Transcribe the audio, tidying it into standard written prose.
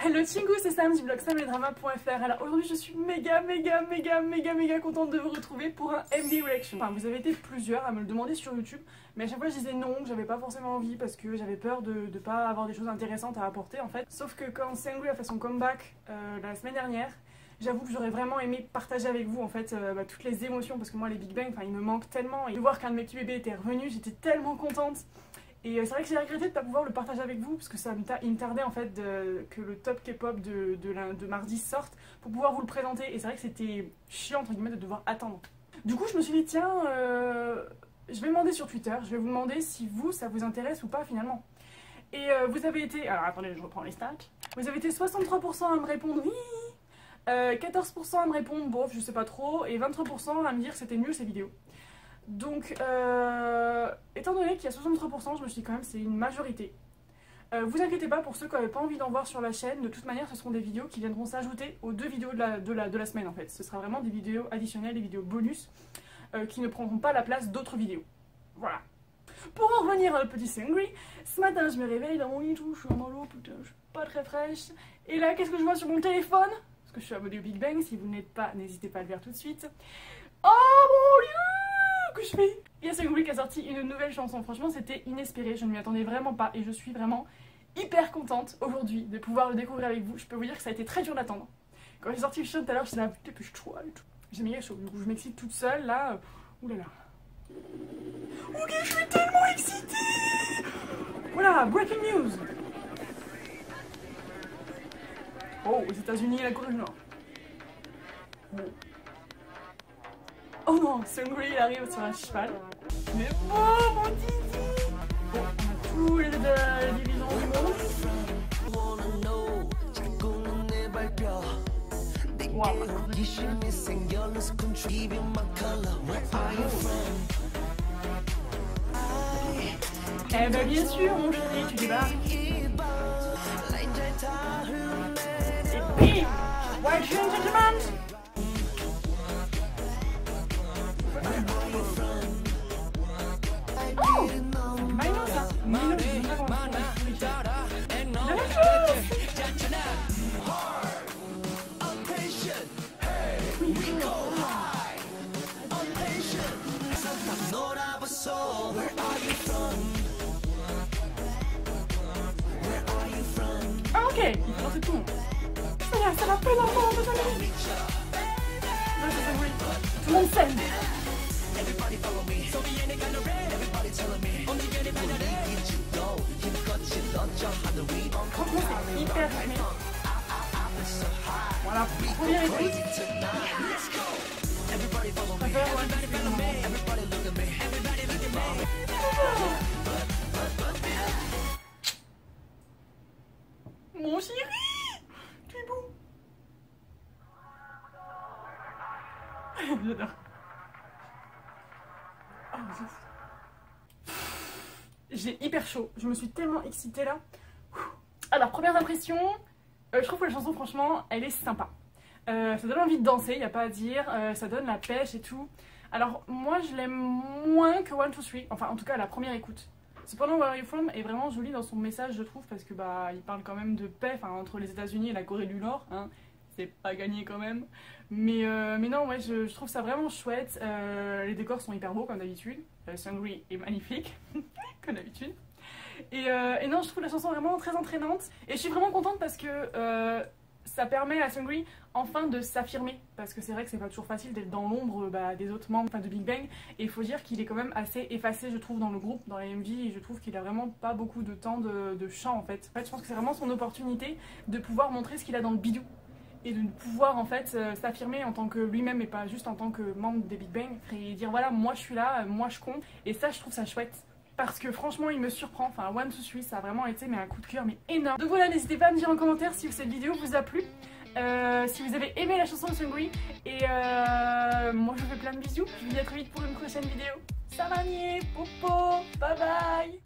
Hello Chingu, c'est Sam du blog sameddrama.fr. Alors aujourd'hui je suis méga contente de vous retrouver pour un MV Reaction. Enfin vous avez été plusieurs à me le demander sur YouTube, mais à chaque fois je disais non, que j'avais pas forcément envie parce que j'avais peur de pas avoir des choses intéressantes à apporter en fait. Sauf que quand Seungri a fait son comeback la semaine dernière, j'avoue que j'aurais vraiment aimé partager avec vous en fait toutes les émotions, parce que moi les Big Bang, ils me manquent tellement, et de voir qu'un de mes petits bébés était revenu, j'étais tellement contente. Et c'est vrai que j'ai regretté de ne pas pouvoir le partager avec vous, parce que il me tardait en fait que le top K-pop de mardi sorte pour pouvoir vous le présenter, et c'est vrai que c'était chiant entre guillemets de devoir attendre. Du coup je me suis dit tiens, je vais demander sur Twitter, je vais vous demander si vous ça vous intéresse ou pas finalement. Et vous avez été, alors attendez je reprends les stats, vous avez été 63% à me répondre oui, 14% à me répondre bof je sais pas trop, et 23% à me dire que c'était mieux ces vidéos. Donc, étant donné qu'il y a 63%, je me suis dit quand même c'est une majorité. Vous inquiétez pas pour ceux qui n'avaient pas envie d'en voir sur la chaîne, de toute manière ce seront des vidéos qui viendront s'ajouter aux 2 vidéos de la semaine en fait. Ce sera vraiment des vidéos additionnelles, des vidéos bonus qui ne prendront pas la place d'autres vidéos. Voilà. Pour en revenir à notre petit Seungri, ce matin je me réveille dans mon lit, tout, je suis en l'eau, putain je suis pas très fraîche. Et là qu'est-ce que je vois sur mon téléphone? Parce que je suis abonnée au Big Bang, si vous n'êtes pas, n'hésitez pas à le faire tout de suite. Oh mon dieu! Que je fais. Il y a Seungri qui a sorti une nouvelle chanson, franchement c'était inespéré, je ne m'y attendais vraiment pas et je suis vraiment hyper contente aujourd'hui de pouvoir le découvrir avec vous. Je peux vous dire que ça a été très dur d'attendre. Quand j'ai sorti le show tout à l'heure, j'étais là, dépêche-toi et tout. J'ai mis chaud, du coup je m'excite toute seule là. Oulala. Ok, je suis tellement excitée. Voilà, breaking news. Oh, aux États-Unis et la Corée du Nord. Bon. Oh non, Seungri il arrive sur un cheval. Mais bon, mon Didi! Bon, on a tous les divisions du monde. Wow. Eh ben bien sûr, mon chéri, tu débarques. Et bim! Ladies and gentlemen! Oh! Milo ça! Milo, je sais pas comment ça ah ok, il faut lancer tout le monde. Ça va pas l'enfant, tout le monde s'aime. Franchement c'est hyper rythmé. Voilà, première écoute. Mon chéri, tu es beau. J'adore. Oh, j'ai hyper chaud, je me suis tellement excitée là. Alors première impression, je trouve que la chanson franchement elle est sympa. Ça donne envie de danser, il n'y a pas à dire, ça donne la pêche et tout. Alors moi je l'aime moins que 1, 2, 3, enfin en tout cas à la première écoute. Cependant Where Are You From est vraiment joli dans son message je trouve, parce que bah il parle quand même de paix entre les États-Unis et la Corée du Nord, hein. C'est pas gagné quand même. Mais non ouais je trouve ça vraiment chouette, les décors sont hyper beaux comme d'habitude, Seungri est magnifique comme d'habitude. Et non je trouve la chanson vraiment très entraînante et je suis vraiment contente parce que ça permet à Seungri enfin de s'affirmer, parce que c'est vrai que c'est pas toujours facile d'être dans l'ombre des autres membres de Big Bang, et il faut dire qu'il est quand même assez effacé je trouve dans le groupe, dans les MV, et je trouve qu'il a vraiment pas beaucoup de temps de chant en fait. En fait je pense que c'est vraiment son opportunité de pouvoir montrer ce qu'il a dans le bidou et de pouvoir en fait s'affirmer en tant que lui-même et pas juste en tant que membre des Big Bang, et dire voilà moi je suis là, moi je compte, et ça je trouve ça chouette. Parce que franchement il me surprend, enfin 1, 2, 3 ça a vraiment été un coup de cœur mais énorme. Donc voilà, n'hésitez pas à me dire en commentaire si cette vidéo vous a plu, si vous avez aimé la chanson de Seungri, et moi je vous fais plein de bisous, je vous dis à très vite pour une prochaine vidéo. Salamnier, popo, bye bye.